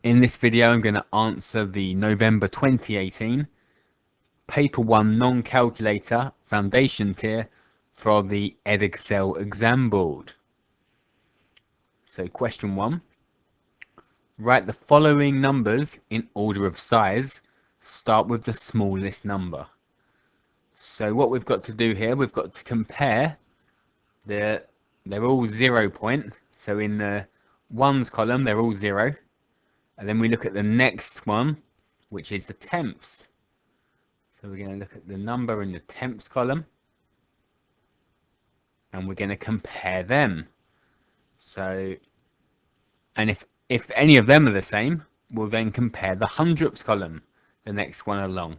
In this video, I'm going to answer the November 2018 Paper 1 Non-Calculator Foundation Tier for the Edexcel exam board. So question 1. Write the following numbers in order of size. Start with the smallest number. So what we've got to do here, we've got to compare they're all 0 point. So in the ones column, they're all 0. And then we look at the next one, which is the tenths. So we're going to look at the number in the tenths column, and we're going to compare them. So, and if any of them are the same, we'll then compare the hundredths column, the next one along.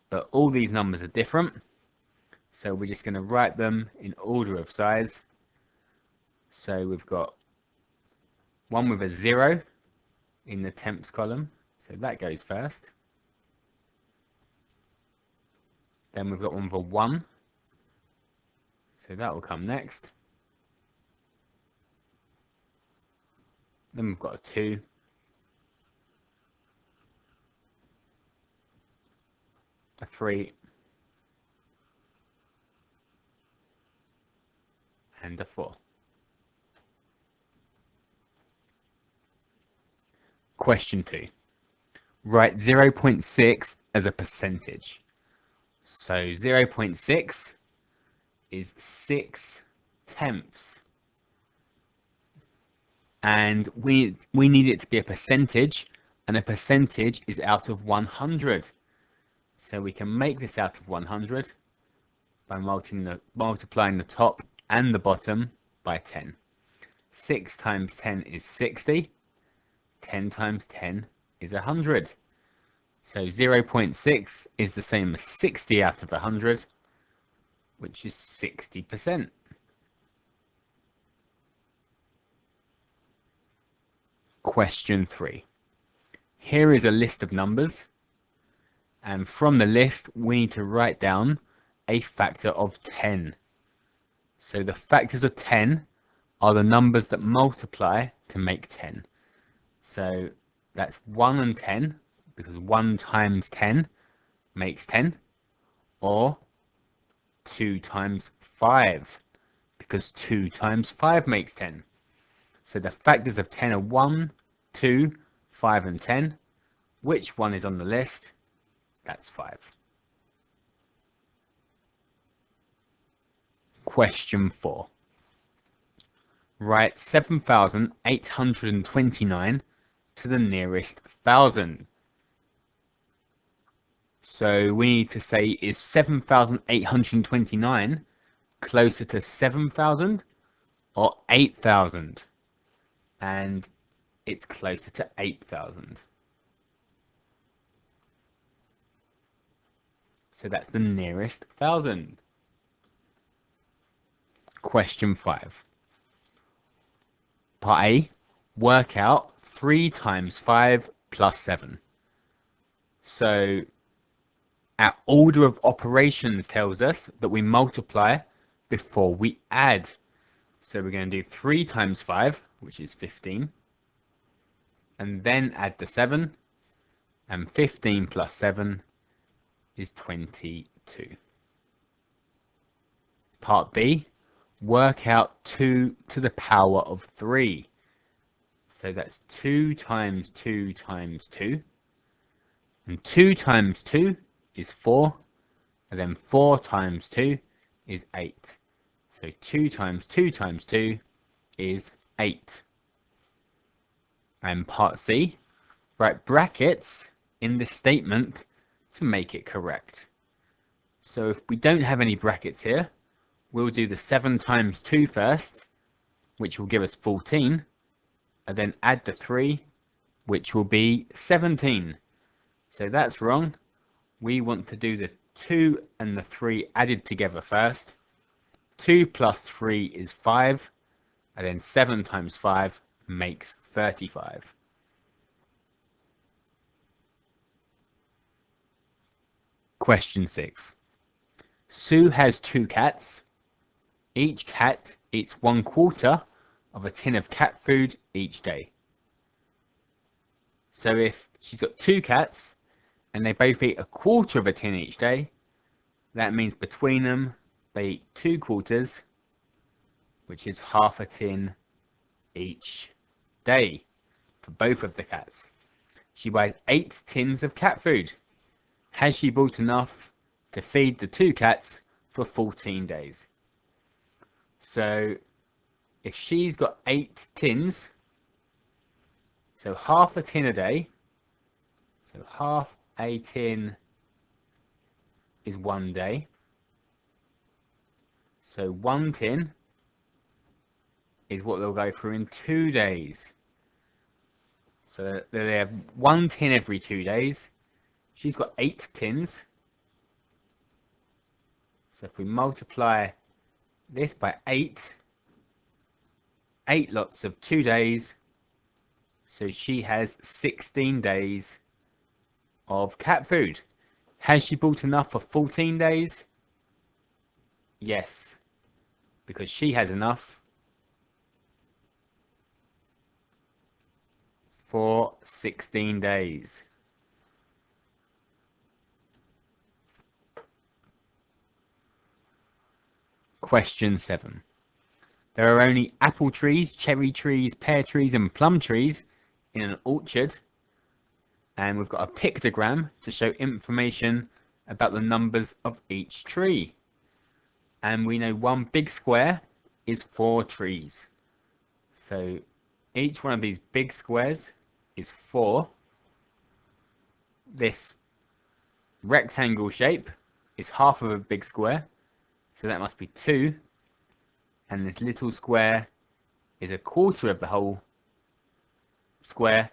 But all these numbers are different, so we're just going to write them in order of size. So we've got one with a 0 in the tenths column, so that goes first. Then we've got one with a 1, so that will come next. Then we've got a 2, a 3, and a 4. Question 2. Write 0.6 as a percentage. So 0.6 is 6 tenths. And we need it to be a percentage, and a percentage is out of 100. So we can make this out of 100 by multiplying the top and the bottom by 10. 6 times 10 is 60. 10 times 10 is 100. So 0.6 is the same as 60 out of 100, which is 60%. Question 3. Here is a list of numbers, and from the list we need to write down a factor of 10. So the factors of 10 are the numbers that multiply to make 10. So that's 1 and 10, because 1 times 10 makes 10, or 2 times 5, because 2 times 5 makes 10. So the factors of 10 are 1, 2, 5 and 10. Which one is on the list? That's 5. Question 4. Write 7,829 to the nearest 1,000. So we need to say, is 7,829 closer to 7,000 or 8,000? And it's closer to 8,000. So that's the nearest 1,000. Question 5. Part A. Work out 3 times 5 plus 7. So our order of operations tells us that we multiply before we add. So we're going to do 3 times 5, which is 15, and then add the 7, and 15 plus 7 is 22. Part B. Work out 2 to the power of 3. So that's 2 times 2 times 2. And 2 times 2 is 4. And then 4 times 2 is 8. So 2 times 2 times 2 is 8. And part C. Write brackets in this statement to make it correct. So if we don't have any brackets here, we'll do the 7 times 2 first, which will give us 14, and then add the 3, which will be 17. So that's wrong. We want to do the 2 and the 3 added together first. 2 plus 3 is 5, and then 7 times 5 makes 35. Question 6. Sue has 2 cats. Each cat eats 1/4 of a tin of cat food each day. So if she's got 2 cats and they both eat a quarter of a tin each day, that means between them they eat 2 quarters, which is half a tin each day for both of the cats. She buys 8 tins of cat food. Has she bought enough to feed the 2 cats for 14 days? So if she's got 8 tins, so half a tin a day, so half a tin is 1 day. So 1 tin is what they'll go through in 2 days. So they have 1 tin every 2 days. She's got 8 tins. So if we multiply this by 8 lots of 2 days, so she has 16 days of cat food. Has she bought enough for 14 days? Yes, because she has enough for 16 days. Question 7. There are only apple trees, cherry trees, pear trees and plum trees in an orchard, and we've got a pictogram to show information about the numbers of each tree. And we know one big square is 4 trees. So each one of these big squares is 4. This rectangle shape is half of a big square, so that must be 2. And this little square is a quarter of the whole square,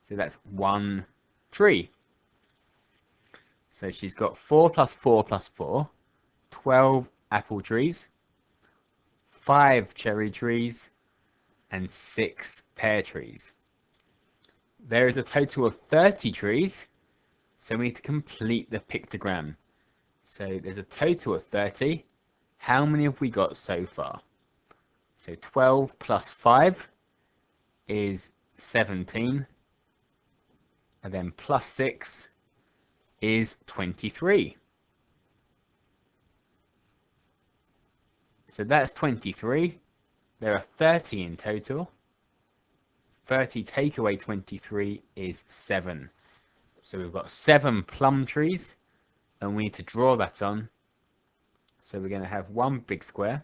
so that's 1 tree. So she's got 4 plus 4 plus 4, 12 apple trees, 5 cherry trees, and 6 pear trees. There is a total of 30 trees, so we need to complete the pictogram. So there's a total of 30. How many have we got so far? So 12 plus 5 is 17, and then plus 6 is 23. So that's 23. There are 30 in total. 30 take away 23 is 7. So we've got 7 plum trees, and we need to draw that on. So we're going to have 1 big square,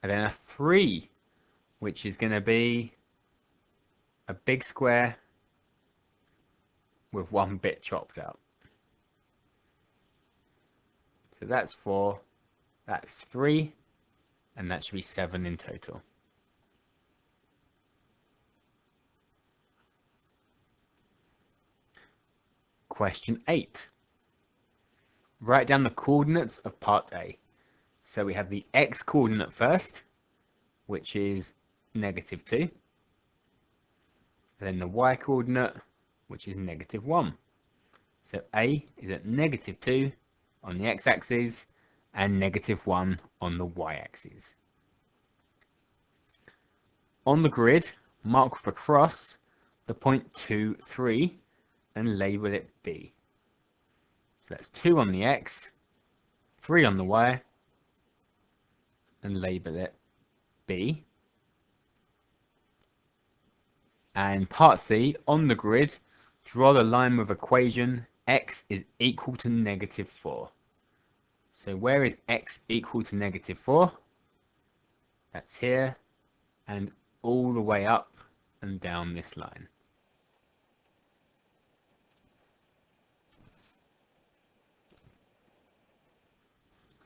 and then a 3, which is going to be a big square with 1 bit chopped out. So that's 4, that's 3, and that should be 7 in total. Question 8. Write down the coordinates of part A. So we have the x coordinate first, which is -2. And then the y coordinate, which is -1. So A is at -2 on the x-axis and -1 on the y-axis. On the grid, mark with a cross the point 2, 3 and label it B. So that's 2 on the x, 3 on the y, and label it B. And part C, on the grid, draw the line with equation x is equal to -4. So where is x equal to -4? That's here, and all the way up and down this line.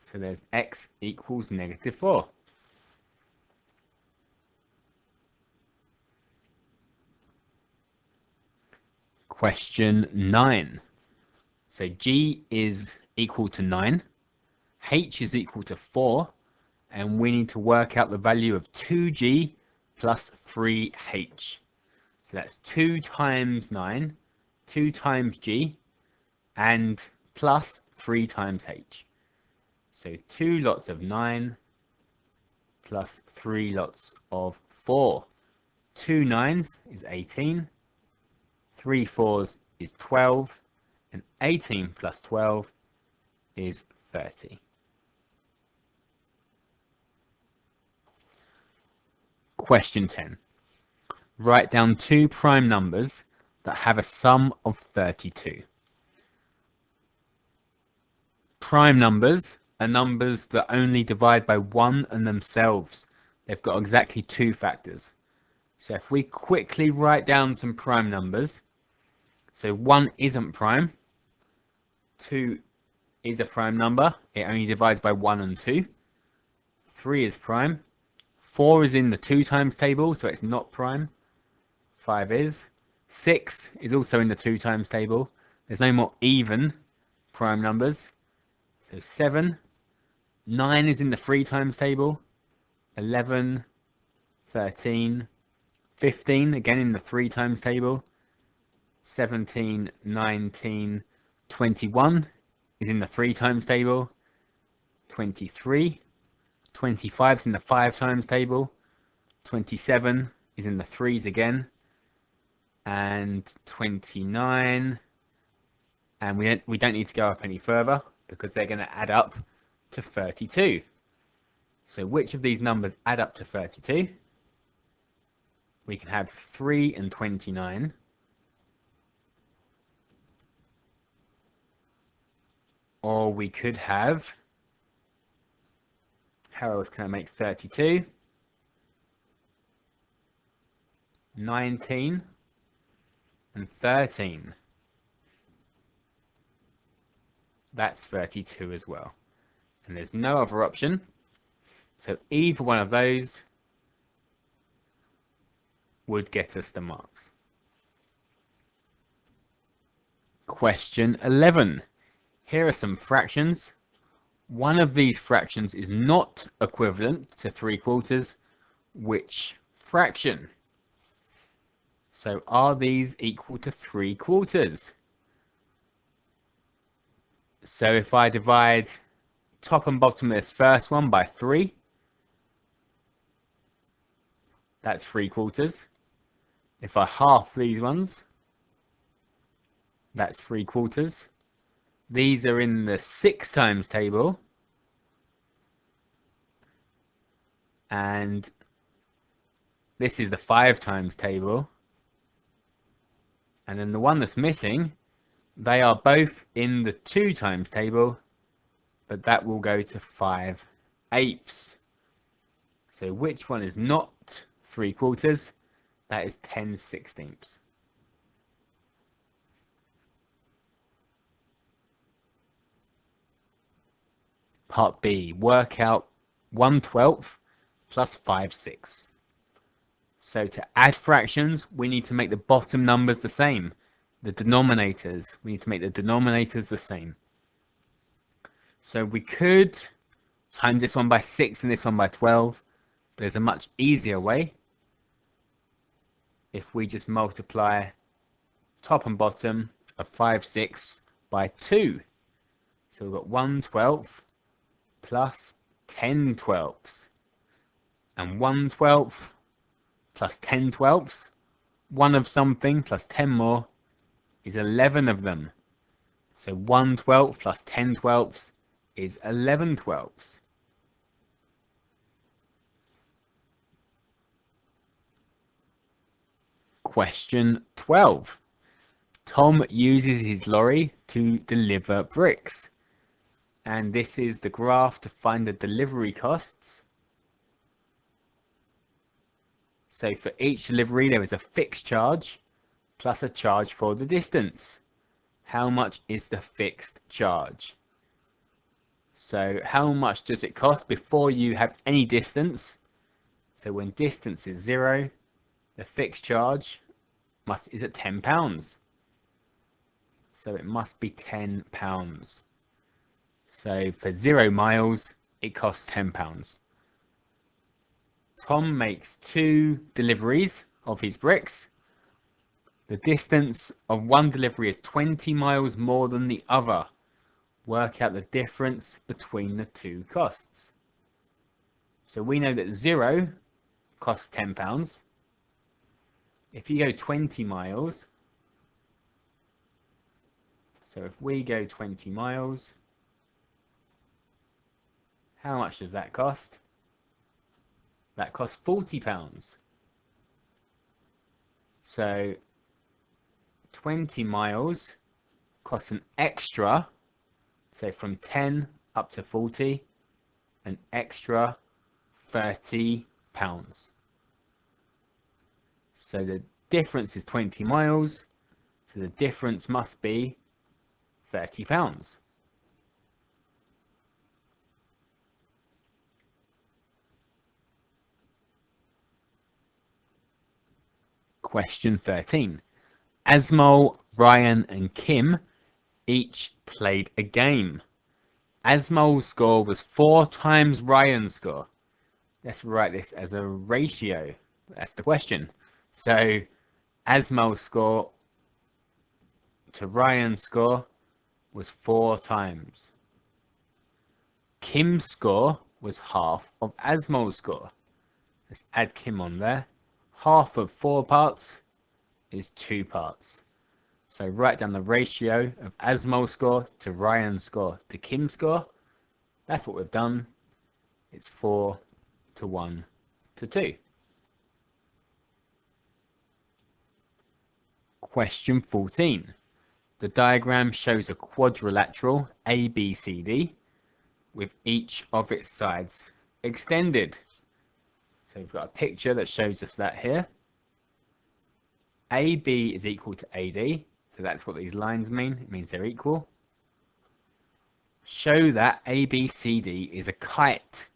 So there's x equals -4. Question 9. So G is equal to 9, H is equal to 4, and we need to work out the value of 2G plus 3H. So that's 2 times 9, 2 times G, and plus 3 times H. So 2 lots of 9 plus 3 lots of 4. 2 9s is 18, 3 4s is 12, and 18 plus 12 is 30. Question 10. Write down two prime numbers that have a sum of 32. Prime numbers are numbers that only divide by 1 and themselves. They've got exactly two factors. So if we quickly write down some prime numbers, so 1 isn't prime, 2 is a prime number, it only divides by 1 and 2, 3 is prime, 4 is in the 2 times table, so it's not prime, 5 is, 6 is also in the 2 times table, there's no more even prime numbers, so 7, 9 is in the 3 times table, 11, 13, 15 again in the 3 times table, 17, 19, 21 is in the 3 times table, 23, 25 is in the 5 times table, 27 is in the 3s again, and 29, and we don't need to go up any further because they're going to add up to 32. So which of these numbers add up to 32? We can have 3 and 29, or we could have, how else can I make 32? 19 and 13. That's 32 as well. And there's no other option. So either one of those would get us the marks. Question 11. Here are some fractions. One of these fractions is not equivalent to 3/4. Which fraction? So are these equal to 3/4? So if I divide top and bottom of this first one by 3, that's 3/4. If I half these ones, that's 3/4. These are in the 6 times table, and this is the 5 times table, and then the one that's missing, they are both in the 2 times table, but that will go to 5/8. So which one is not 3/4? That is 10/16. Part B, work out 1/12 plus 5/6. So to add fractions, we need to make the bottom numbers the same. The denominators, we need to make the denominators the same. So we could times this one by 6 and this one by 12. There's a much easier way. If we just multiply top and bottom of 5/6 by 2. So we've got 1/12 plus 10/12. And 1/12 plus 10/12. One of something plus 10 more is 11 of them. So 1/12 plus 10/12 is 11/12. Question 12. Tom uses his lorry to deliver bricks. And this is the graph to find the delivery costs. So for each delivery there is a fixed charge plus a charge for the distance. How much is the fixed charge? So how much does it cost before you have any distance? So when distance is 0, the fixed charge is at £10. So it must be £10. So for 0 miles, it costs £10. Tom makes 2 deliveries of his bricks. The distance of one delivery is 20 miles more than the other. Work out the difference between the two costs. So we know that 0 costs £10. if you go 20 miles, so if we go 20 miles, how much does that cost? That costs £40. So 20 miles costs an extra, so from 10 up to 40, an extra £30. So the difference is 20 miles, so the difference must be £30. Question 13. Asmol, Ryan and Kim each played a game. Asmol's score was 4 times Ryan's score. Let's write this as a ratio. That's the question. So Asmol's score to Ryan's score was 4 times. Kim's score was half of Asmol's score. Let's add Kim on there. Half of 4 parts is 2 parts. So write down the ratio of Asmol's score to Ryan's score to Kim's score. That's what we've done. It's 4 to 1 to 2. Question 14. The diagram shows a quadrilateral ABCD with each of its sides extended. So we've got a picture that shows us that here. AB is equal to AD, so that's what these lines mean. It means they're equal. Show that ABCD is a kite.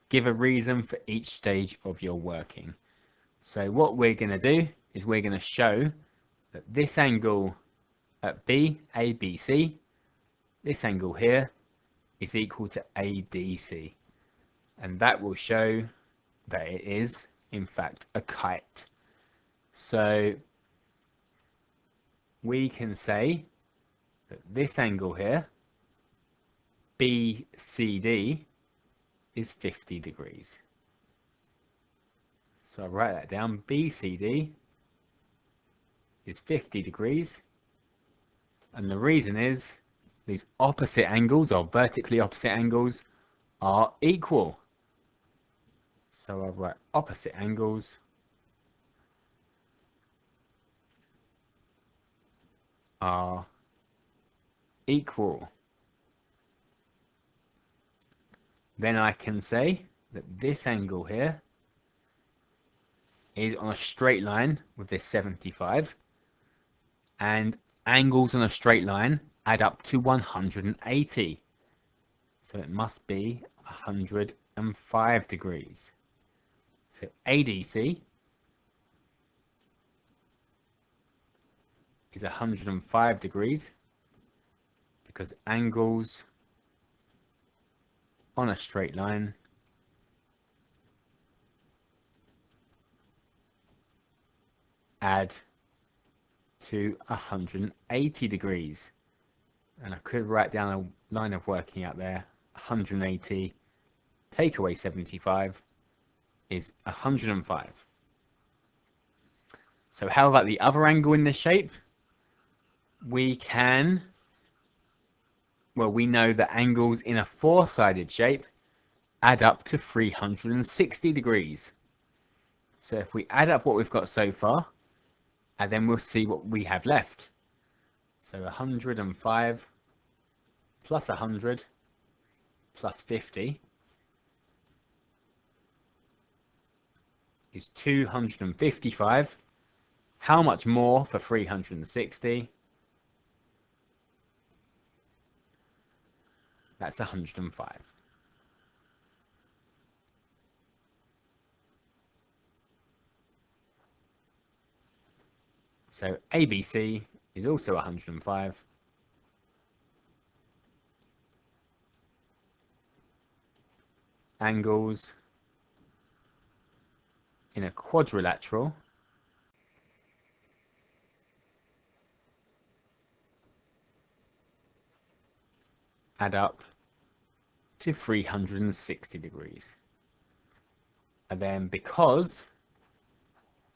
Give a reason for each stage of your working. So what we're going to do is we're going to show that this angle at B, ABC, this angle here is equal to ADC. And that will show that it is, in fact, a kite. So we can say that this angle here, BCD, is 50 degrees. So I'll write that down. BCD is 50 degrees. And the reason is these opposite angles, or vertically opposite angles, are equal. So I'll write opposite angles are equal. Then I can say that this angle here is on a straight line with this 75, and angles on a straight line add up to 180. So it must be 105 degrees. So ADC is 105 degrees because angles on a straight line add to 180 degrees. And I could write down a line of working out there. 180 take away 75 is 105. So how about the other angle in this shape? We know that angles in a 4-sided shape add up to 360 degrees. So if we add up what we've got so far, and then we'll see what we have left. So 105 plus 100 plus 50 is 255. How much more for 360? That's 105. So ABC is also 105. Angles in a quadrilateral add up to 360 degrees. And then because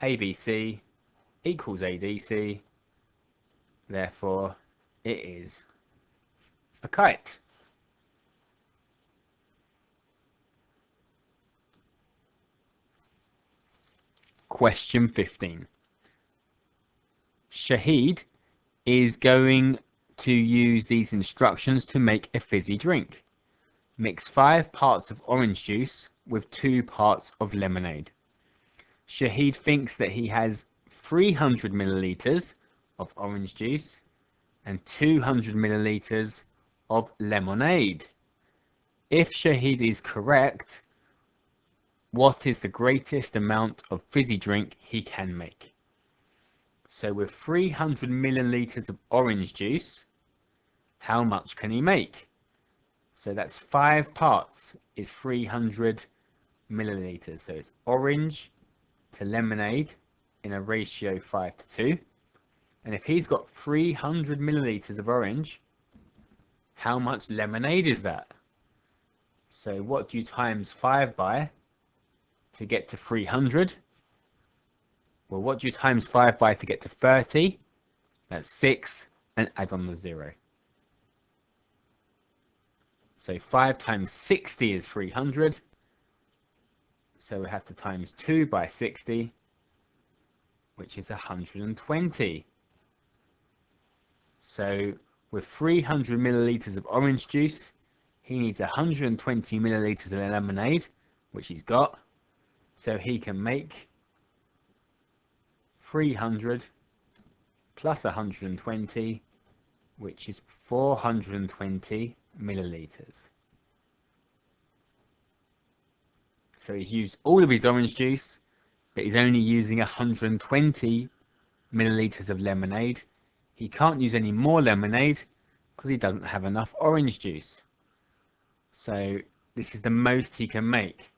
ABC equals ADC, therefore it is a kite. Question 15. Shahid is going to use these instructions to make a fizzy drink. Mix 5 parts of orange juice with 2 parts of lemonade. Shahid thinks that he has 300 milliliters of orange juice and 200 milliliters of lemonade. If Shahid is correct, what is the greatest amount of fizzy drink he can make? So with 300 milliliters of orange juice, how much can he make? So that's 5 parts is 300 milliliters. So it's orange to lemonade in a ratio 5:2. And if he's got 300 milliliters of orange, how much lemonade is that? So what do you times 5 by to get to 300? Well, what do you times 5 by to get to 30? That's 6, and add on the 0. So 5 times 60 is 300. So we have to times 2 by 60, which is 120. So with 300 milliliters of orange juice, he needs 120 milliliters of lemonade, which he's got. So he can make 300 plus 120, which is 420 milliliters. So he's used all of his orange juice, but he's only using 120 milliliters of lemonade. He can't use any more lemonade because he doesn't have enough orange juice. So this is the most he can make.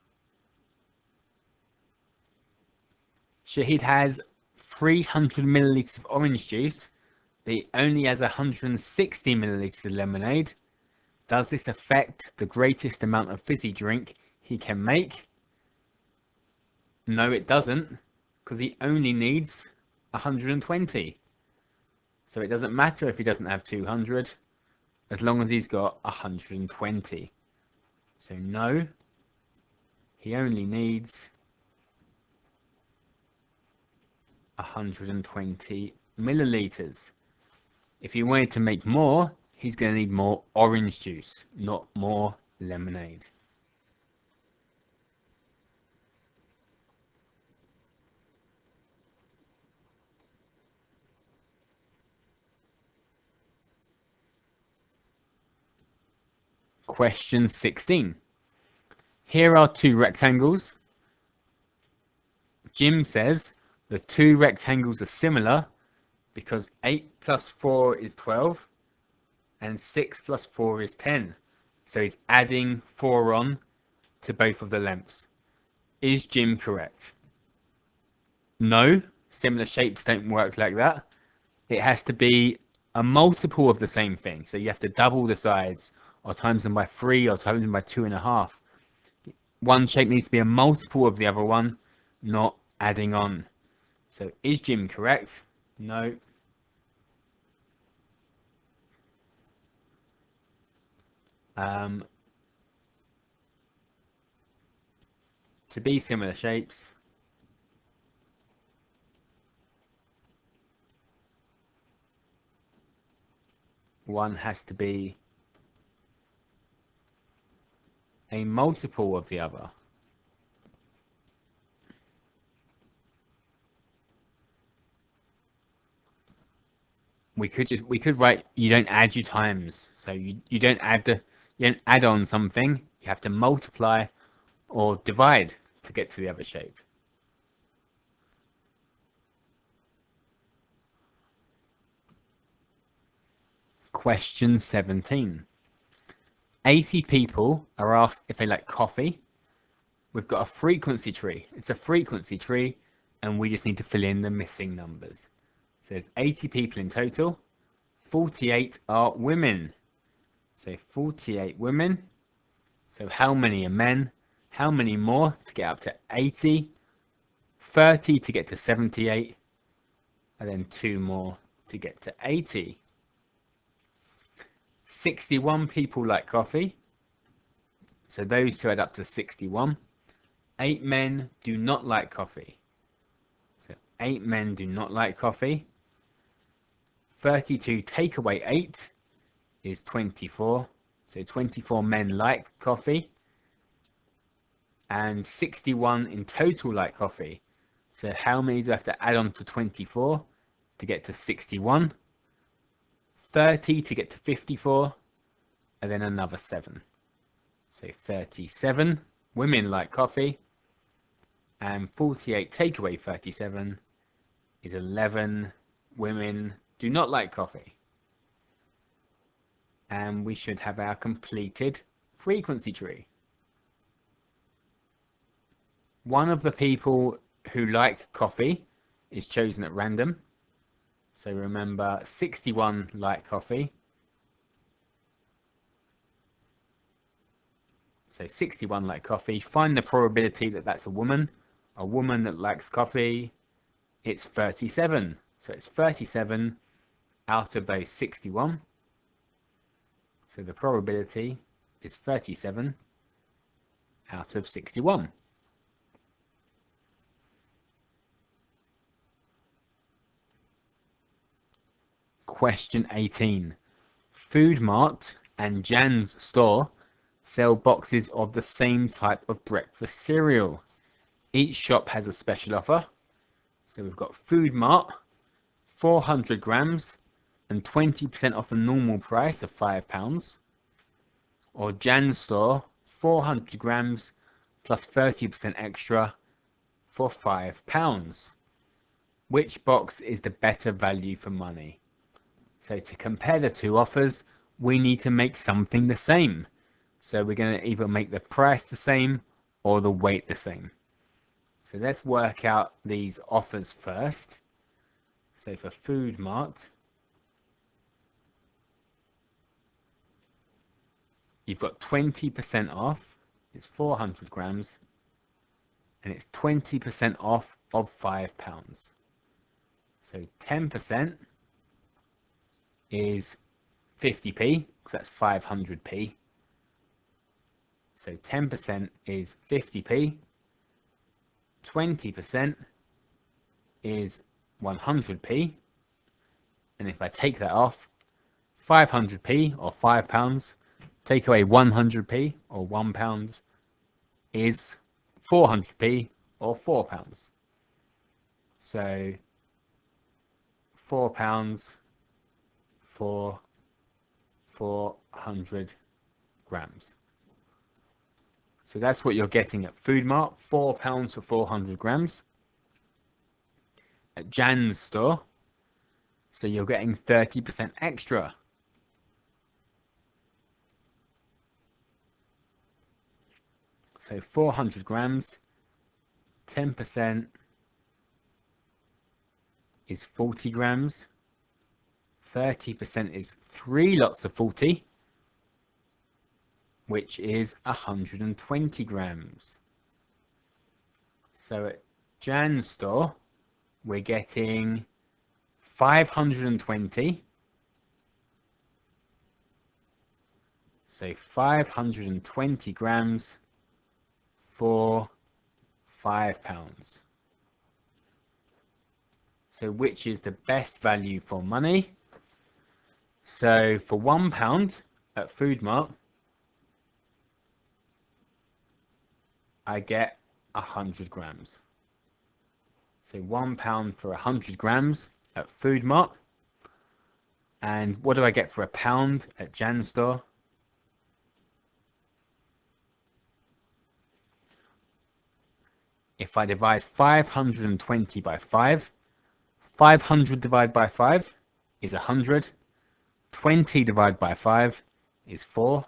Shahid has 300 milliliters of orange juice, but he only has 160 milliliters of lemonade. Does this affect the greatest amount of fizzy drink he can make? No, it doesn't, because he only needs 120. So it doesn't matter if he doesn't have 200, as long as he's got 120. So no, he only needs 120 milliliters. If he wanted to make more, he's going to need more orange juice, not more lemonade. Question 16. Here are 2 rectangles. Jim says the 2 rectangles are similar because 8 plus 4 is 12 and 6 plus 4 is 10. So he's adding 4 on to both of the lengths. Is Jim correct? No, similar shapes don't work like that. It has to be a multiple of the same thing. So you have to double the sides, or times them by 3, or times them by 2.5. One shape needs to be a multiple of the other one, not adding on. So is Jim correct? No. To be similar shapes, one has to be a multiple of the other. We could write you don't add your times. So you don't add on something. You have to multiply or divide to get to the other shape. Question 17. 80 people are asked if they like coffee. We've got a frequency tree. It's a frequency tree, and we just need to fill in the missing numbers. So there's 80 people in total. 48 are women. So 48 women. So how many are men? How many more to get up to 80? 30 to get to 78, and then 2 more to get to 80. 61 people like coffee, so those two add up to 61. 8 men do not like coffee, so 8 men do not like coffee. 32 take away 8 is 24, so 24 men like coffee. And 61 in total like coffee, so how many do I have to add on to 24 to get to 61? 30 to get to 54, and then another 7. So 37 women like coffee, and 48 take away 37 is 11 women do not like coffee. And we should have our completed frequency tree. One of the people who like coffee is chosen at random. So remember, 61 like coffee. So 61 like coffee. Find the probability that that's a woman. A woman that likes coffee, it's 37. So it's 37 out of those 61. So the probability is 37 out of 61. Question 18. Food Mart and Jan's store sell boxes of the same type of breakfast cereal. Each shop has a special offer. So we've got Food Mart, 400 grams and 20% off the normal price of £5. Or Jan's store, 400 grams plus 30% extra for £5. Which box is the better value for money? So to compare the two offers, we need to make something the same. So we're going to either make the price the same or the weight the same. So let's work out these offers first. So for Food Mart, you've got 20% off. It's 400 grams. And it's 20% off of £5. So 10% is 50p, because that's 500p. So 10% is 50p. 20% is 100p. And if I take that off, 500p or £5, take away 100p or £1 is 400p or £4. So £4 for 400 grams. So that's what you're getting at Food Mart, £4 for 400 grams. At Jan's store, so you're getting 30% extra. So 400 grams, 10% is 40 grams. 30% is 3 lots of 40, which is 120 grams. So at Jan's store, we're getting 520. So 520 grams for £5. So which is the best value for money? So for £1 at Food Mart, I get 100 grams. So £1 for 100 grams at Food Mart. And what do I get for £1 at Jan's store? If I divide 520 by 5, 500 divided by 5 is 100. 20 divided by 5 is 4.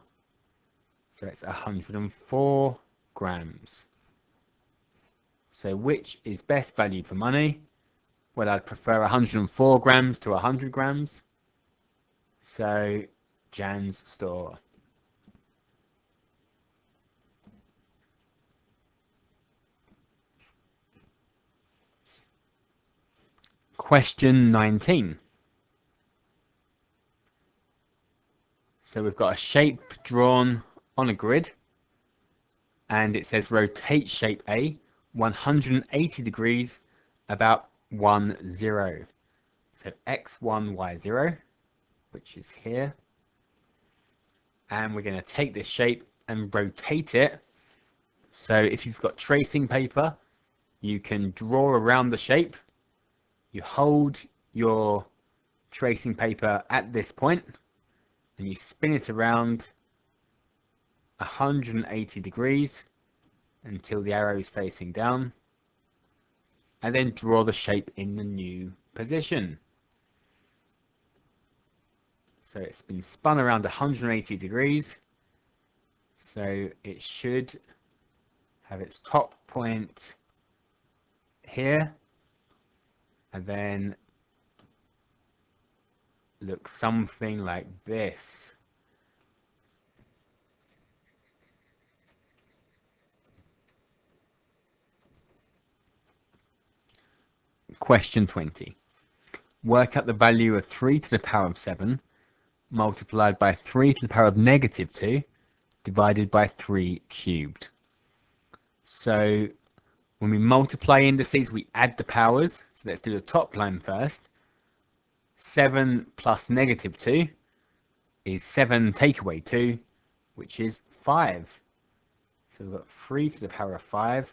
So it's 104 grams. So which is best value for money? Well, I'd prefer 104 grams to 100 grams. So Jan's store. Question 19. So we've got a shape drawn on a grid, and it says rotate shape A 180 degrees about 1, 0. So x1, y0, which is here. And we're going to take this shape and rotate it. So if you've got tracing paper, you can draw around the shape. You hold your tracing paper at this point, and you spin it around 180 degrees until the arrow is facing down, and then draw the shape in the new position. So it's been spun around 180 degrees, so it should have its top point here, and then look something like this. Question 20. Work out the value of 3 to the power of 7 multiplied by 3 to the power of negative 2 divided by 3 cubed. So when we multiply indices, we add the powers. So let's do the top line first. 7 plus negative 2 is 7 take away 2, which is 5. So we've got 3 to the power of 5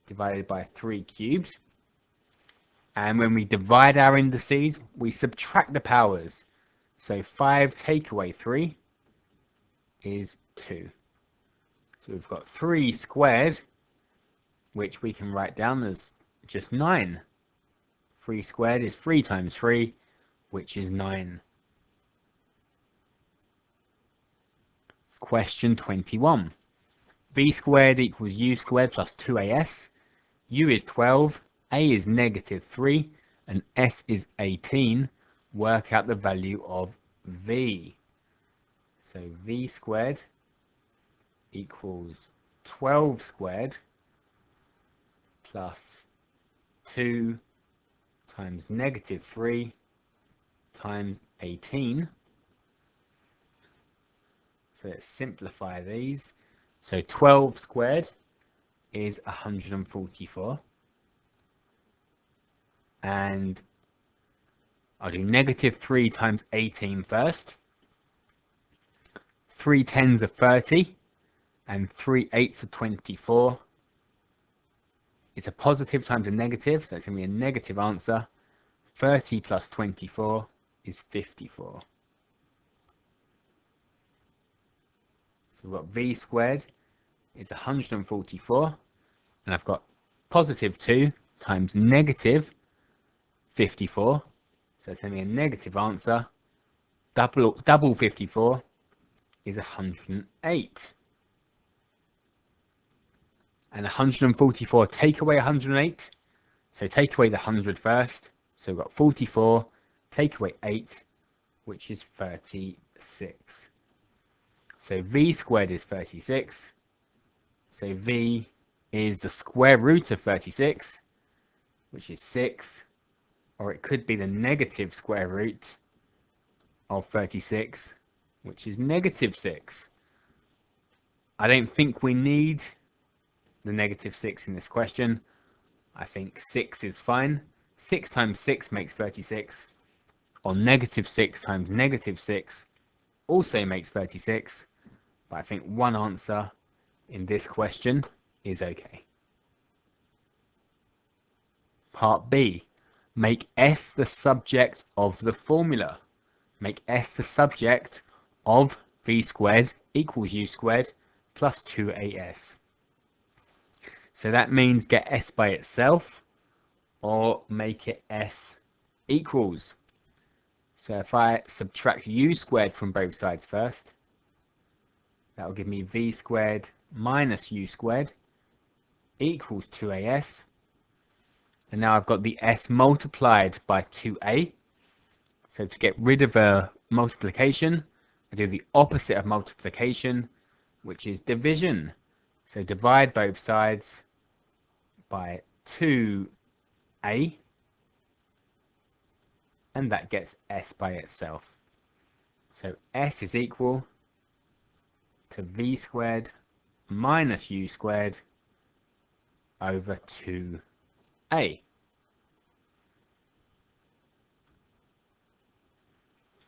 divided by 3 cubed. And when we divide our indices, we subtract the powers. So 5 take away 3 is 2. So we've got 3 squared, which we can write down as just 9. 3 squared is 3 times 3, which is 9. Question 21. V squared equals u squared plus 2as. U is 12, a is negative 3, and s is 18. Work out the value of v. So v squared equals 12 squared plus 2 times negative 3 times 18. So let's simplify these. So 12 squared is 144. And I'll do negative 3 times 18 first. 3 tens are 30, and 3 eighths are 24. It's a positive times a negative, so it's going to be a negative answer. 30 plus 24 is 54. So we've got v squared is 144, and I've got positive 2 times negative 54, so it's going to be a negative answer. Double 54 is 108. And 144 take away 108, so take away the 100 first. So we've got 44, take away 8, which is 36. So v squared is 36. So v is the square root of 36, which is 6. Or it could be the negative square root of 36, which is negative 6. I don't think we need the negative 6 in this question. I think 6 is fine. 6 times 6 makes 36. Or negative 6 times negative 6 also makes 36. But I think one answer in this question is okay. Part B. Make S the subject of the formula. Make S the subject of v squared equals u squared plus 2as. So that means get S by itself, or make it S equals. So if I subtract u squared from both sides first, that will give me v squared minus u squared equals 2as. And now I've got the s multiplied by 2a. So to get rid of a multiplication, I do the opposite of multiplication, which is division. So divide both sides by 2a. and that gets S by itself. So S is equal to V squared minus U squared over 2A.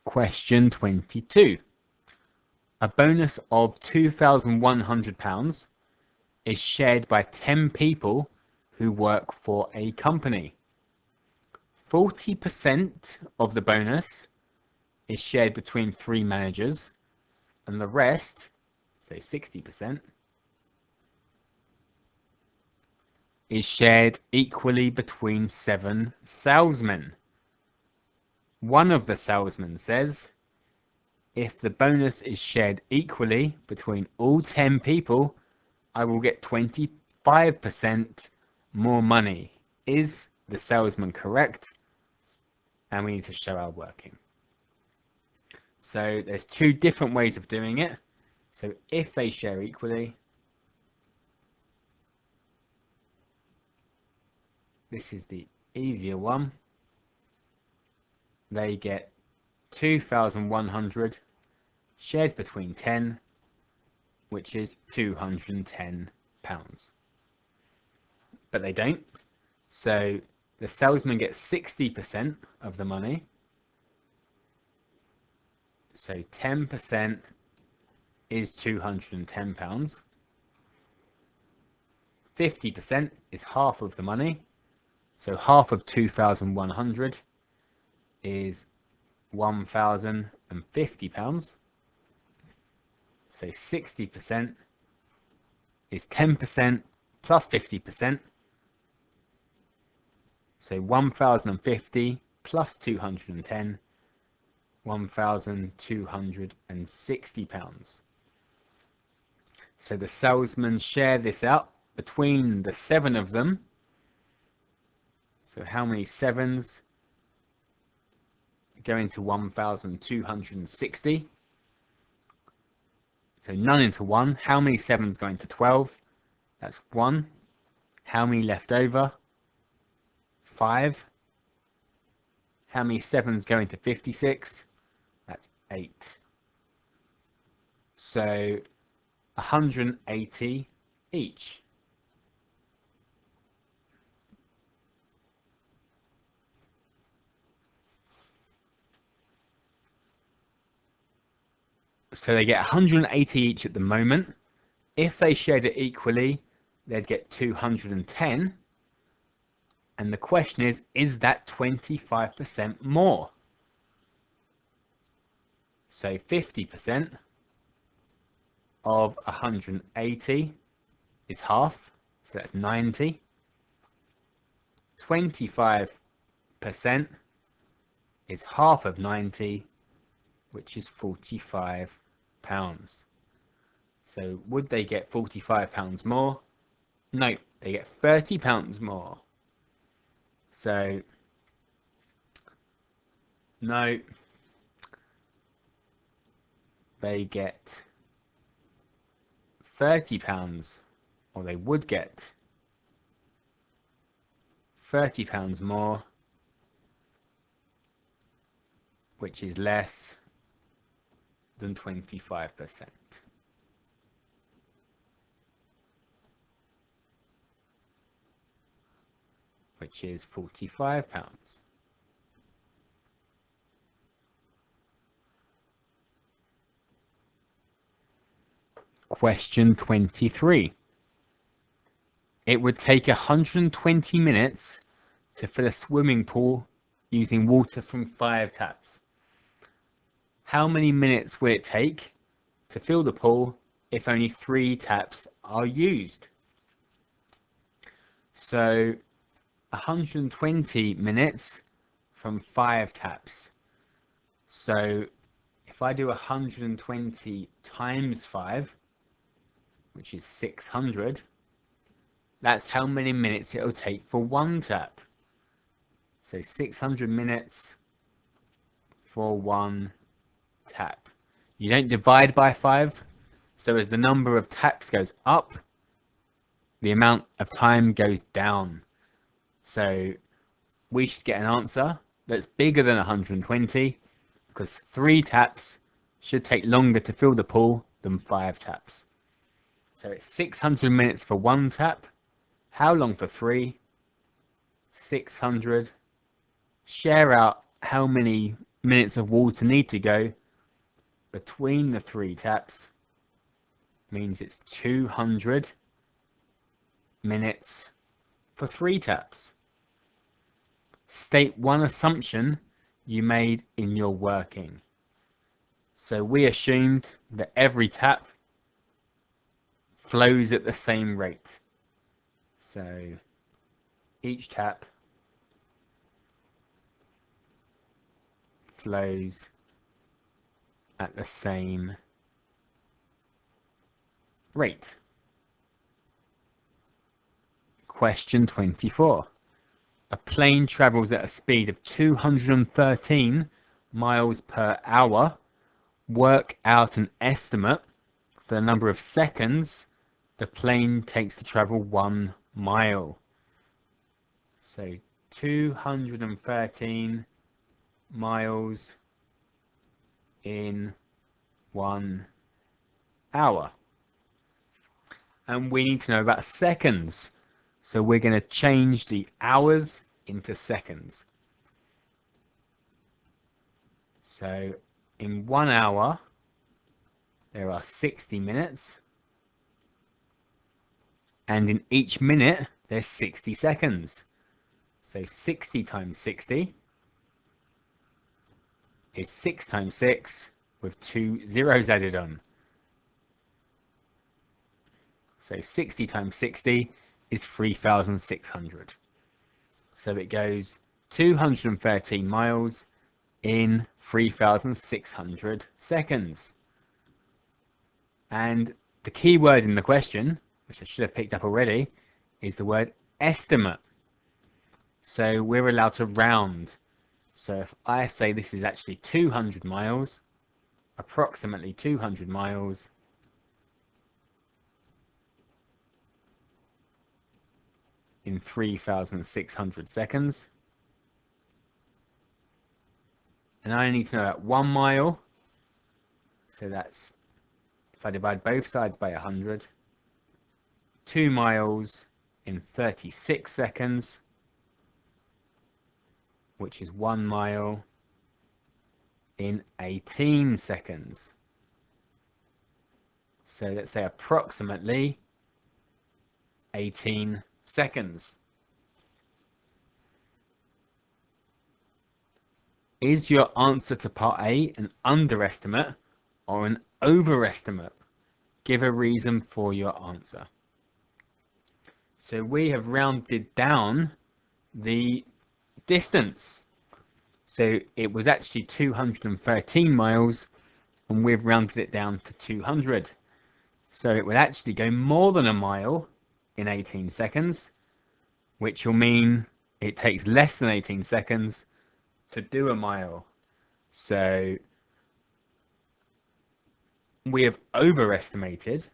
Question 22. A bonus of £2,100 is shared by 10 people who work for a company. 40% of the bonus is shared between 3 managers, and the rest, say 60%, is shared equally between 7 salesmen. One of the salesmen says, if the bonus is shared equally between all 10 people, I will get 25% more money. Is the salesman correct? And we need to show our working. So there's 2 different ways of doing it. So if they share equally, this is the easier one. They get 2,100 shared between 10, which is £210. But they don't. So the salesman gets 60% of the money. So 10% is £210. 50% is half of the money. So half of 2,100 is £1,050. So 60% is 10% plus 50%. So 1,050 plus 210, £1,260. So the salesmen share this out between the 7 of them. So how many 7s go into 1,260? So none into 1. How many 7s go into 12? That's 1. How many left over? 5. How many 7s go into 56? That's 8. So 180 each. So they get 180 each at the moment. If they shared it equally, they'd get 210. And the question is that 25% more? So 50% of 180 is half, so that's 90. 25% is half of 90, which is £45. So would they get £45 more? No, they get £30 more. So no, they get £30, or they would get £30 more, which is less than 25%. Which is £45. Question 23. It would take 120 minutes to fill a swimming pool using water from 5 taps. How many minutes will it take to fill the pool if only 3 taps are used? So 120 minutes from 5 taps. So if I do 120 times 5, which is 600, that's how many minutes it'll take for 1 tap. So 600 minutes for 1 tap. You don't divide by 5, so as the number of taps goes up, the amount of time goes down. So we should get an answer that's bigger than 120, because 3 taps should take longer to fill the pool than 5 taps. So it's 600 minutes for 1 tap. How long for 3? 600. Share out how many minutes of water need to go between the 3 taps. Means it's 200 minutes for 3 taps. State one assumption you made in your working. So we assumed that every tap flows at the same rate. So each tap flows at the same rate. Question 24. A plane travels at a speed of 213 miles per hour. Work out an estimate for the number of seconds the plane takes to travel 1 mile. So 213 miles in 1 hour. And we need to know about seconds. So we're going to change the hours into seconds. So in 1 hour, there are 60 minutes. And in each minute, there's 60 seconds. So 60 times 60 is 6 times 6 with 2 zeros added on. So 60 times 60 is 3,600. So it goes 213 miles in 3,600 seconds. And the key word in the question, which I should have picked up already, is the word estimate. So we're allowed to round. So if I say this is actually 200 miles, approximately 200 miles, in 3,600 seconds. And I need to know that 1 mile, so that's, if I divide both sides by 100, 2 miles in 36 seconds, which is 1 mile in 18 seconds. So let's say approximately 18 seconds. Is your answer to part A an underestimate or an overestimate? Give a reason for your answer. So we have rounded down the distance. So it was actually 213 miles and we've rounded it down to 200. So it would actually go more than a mile in 18 seconds, which will mean it takes less than 18 seconds to do a mile. So we have overestimated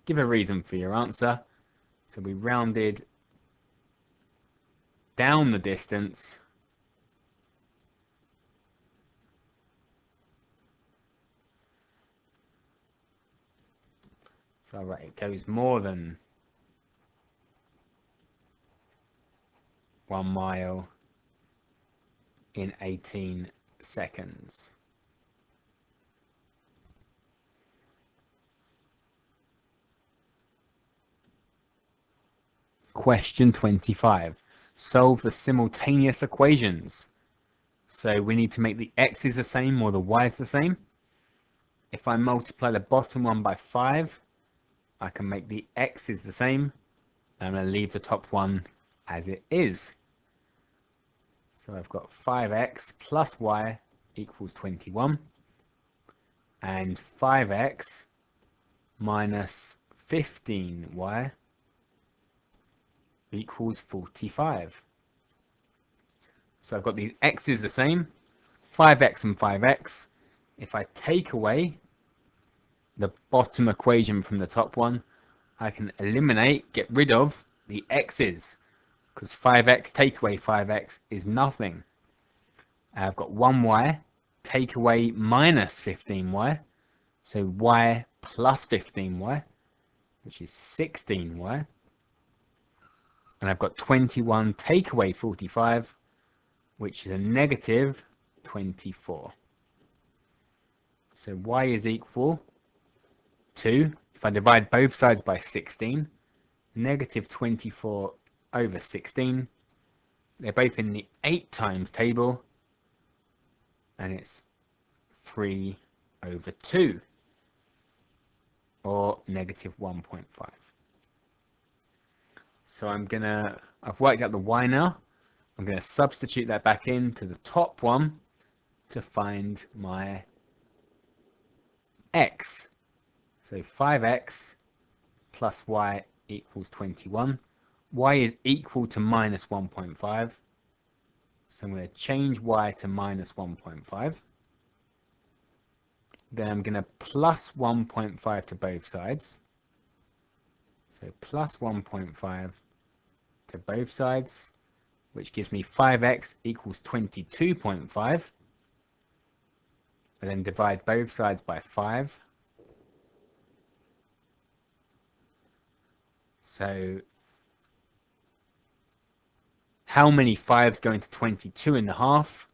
give a reason for your answer. So we rounded down the distance so right, it goes more than 1 mile in 18 seconds. Question 25. Solve the simultaneous equations. So we need to make the x's the same or the y's the same. If I multiply the bottom one by 5, I can make the x's the same. I'm going to leave the top one as it is. So I've got 5x plus y equals 21. And 5x minus 15y equals 45. So I've got these x's the same, 5x and 5x. If I take away the bottom equation from the top one, I can eliminate, get rid of the x's, because 5x take away 5x is nothing. I've got 1y take away minus 15y, so y plus 15y, which is 16y. And I've got 21 take away 45, which is a negative 24. So y is equal to, if I divide both sides by 16, negative 24 over 16. They're both in the 8 times table, and it's 3 over 2, or negative 1.5. So I've worked out the y now. I'm going to substitute that back into the top one to find my x. So 5x plus y equals 21. Y is equal to minus 1.5. So I'm going to change y to minus 1.5. Then I'm going to plus 1.5 to both sides. So plus 1.5 to both sides, which gives me 5x equals 22.5. And then divide both sides by 5. So how many 5s go into 22.5?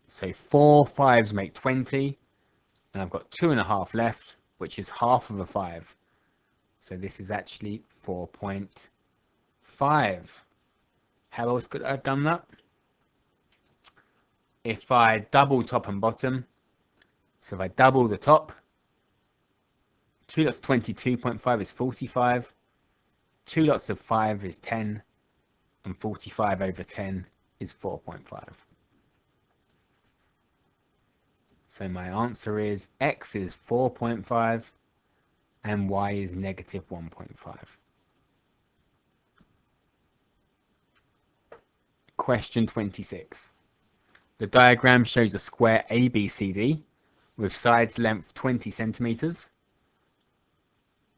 So 4 5s make 20, and I've got 2.5 left, which is half of a 5. So this is actually 4.5. How else could I have done that? If I double top and bottom, so if I double the top, 2 lots of 22.5 is 45, 2 lots of 5 is 10, and 45 over 10 is 4.5. So my answer is x is 4.5 and y is negative 1.5. Question 26. The diagram shows a square ABCD with sides length 20 centimeters.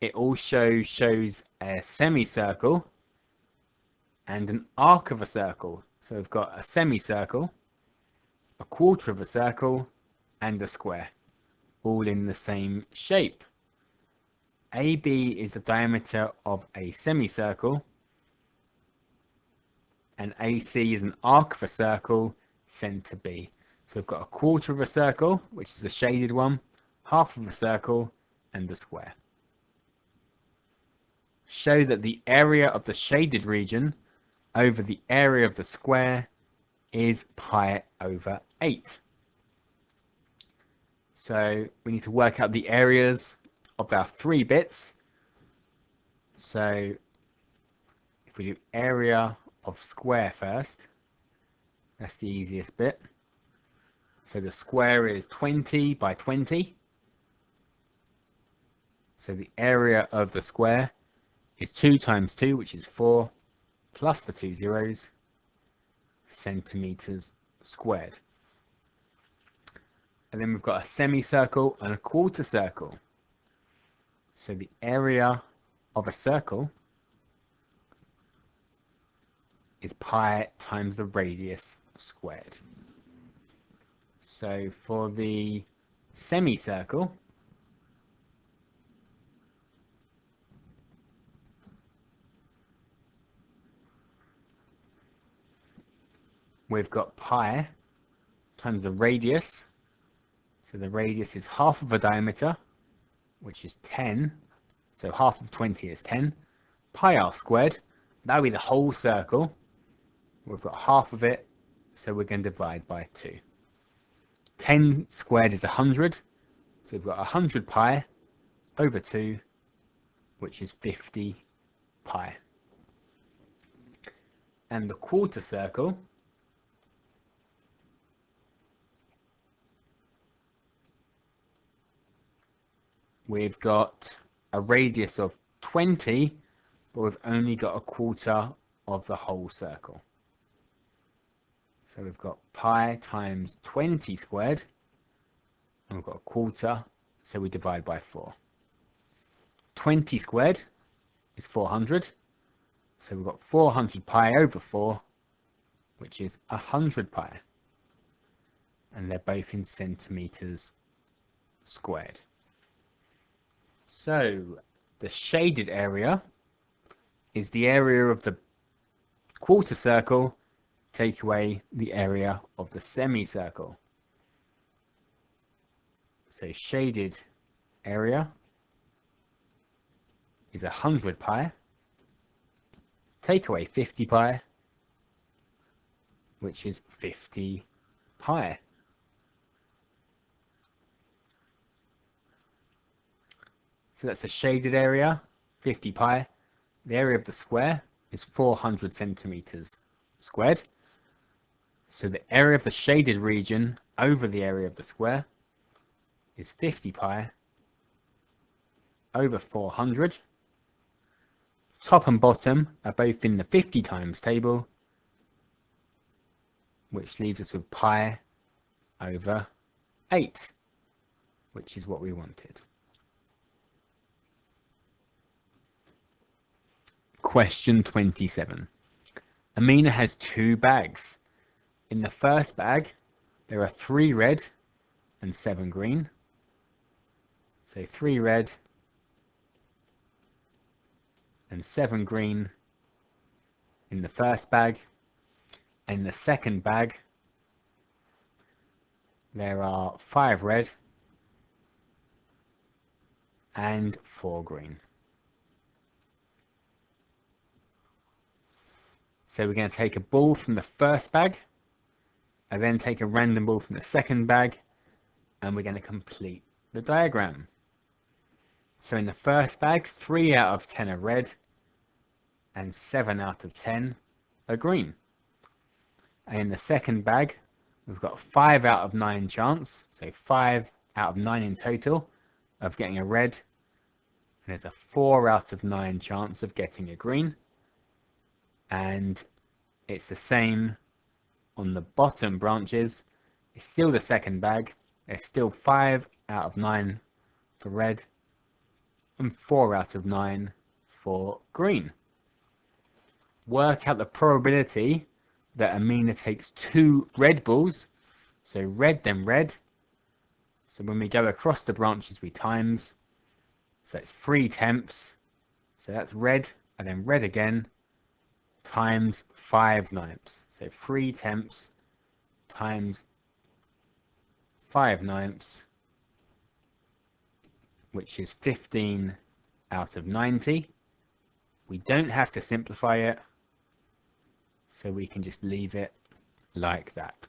It also shows a semicircle and an arc of a circle. So we've got a semicircle, a quarter of a circle, and a square, all in the same shape. AB is the diameter of a semicircle, and AC is an arc of a circle, centre B. So we've got a quarter of a circle, which is the shaded one, half of a circle, and a square. Show that the area of the shaded region over the area of the square is pi over 8. So we need to work out the areas of our 3 bits. So if we do area of square first, that's the easiest bit. So the square is 20 by 20. So the area of the square is 2 times 2, which is 4, plus the 2 zeros, centimeters squared. And then we've got a semicircle and a quarter circle. So the area of a circle is pi times the radius squared. So for the semicircle, we've got pi times the radius. So the radius is half of a diameter, which is 10. So half of 20 is 10. Pi r squared, that would be the whole circle. We've got half of it, so we're going to divide by 2. 10 squared is 100. So we've got 100 pi over 2, which is 50 pi. And the quarter circle, we've got a radius of 20, but we've only got a quarter of the whole circle. So we've got pi times 20 squared, and we've got a quarter, so we divide by 4. 20 squared is 400, So we've got 400 pi over 4, which is 100 pi. And they're both in centimeters squared. So the shaded area is the area of the quarter circle, take away the area of the semicircle. So shaded area is 100 pi, take away 50 pi, which is 50 pi. So that's the shaded area, 50 pi. The area of the square is 400 centimeters squared. So the area of the shaded region over the area of the square is 50 pi over 400. Top and bottom are both in the 50 times table, which leaves us with pi over 8, which is what we wanted. Question 27. Amina has 2 bags. In the first bag, there are 3 red and 7 green. So 3 red and 7 green in the first bag. In the second bag, there are 5 red and 4 green. So we're going to take a ball from the first bag, and then take a random ball from the second bag, and we're going to complete the diagram. So in the first bag, 3 out of 10 are red, and 7 out of 10 are green. And in the second bag, we've got 5 out of 9 chance, so 5 out of 9 in total, of getting a red, and there's a 4 out of 9 chance of getting a green. And it's the same on the bottom branches. It's still the second bag. There's still 5 out of 9 for red and 4 out of 9 for green. Work out the probability that Amina takes 2 red balls. So red, then red. So when we go across the branches, we times. So it's 3/10. So that's red, and then red again, times 5/9. So 3/10 times 5/9, which is 15 out of 90. We don't have to simplify it, so we can just leave it like that.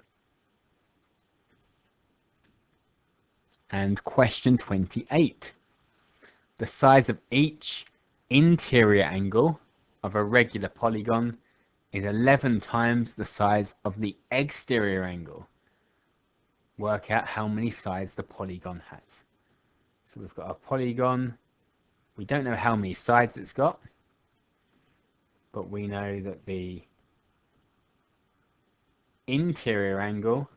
And question 28. The size of each interior angle of a regular polygon is 11 times the size of the exterior angle. Work out how many sides the polygon has. So we've got a polygon. We don't know how many sides it's got, but we know that the interior angle,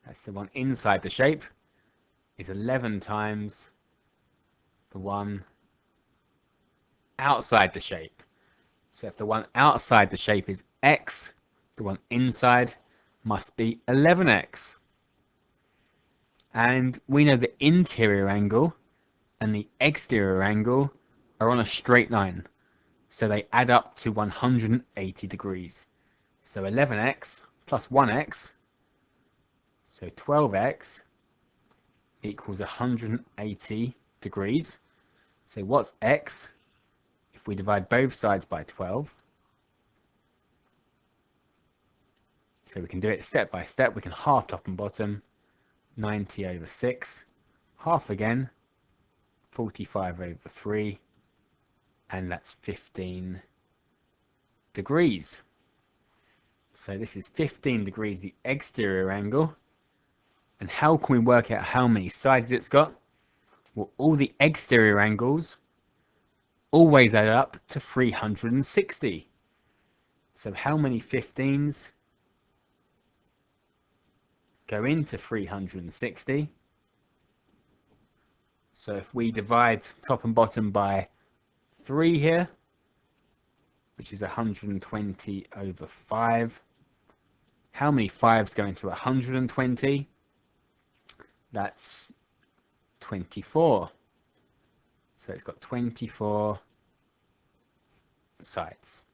that's the one inside the shape, is 11 times the one outside the shape. So if the one outside the shape is x, the one inside must be 11x. And we know the interior angle and the exterior angle are on a straight line, so they add up to 180 degrees. So 11x plus 1x, so 12x, equals 180 degrees. So what's x if we divide both sides by 12? So we can do it step by step. We can half top and bottom. 90 over 6. Half again. 45 over 3. And that's 15 degrees. So this is 15 degrees, the exterior angle. And how can we work out how many sides it's got? Well, all the exterior angles always add up to 360. So how many 15s go into 360? So if we divide top and bottom by 3 here, which is 120 over 5. How many 5s go into 120? That's 24. So it's got 24 sides.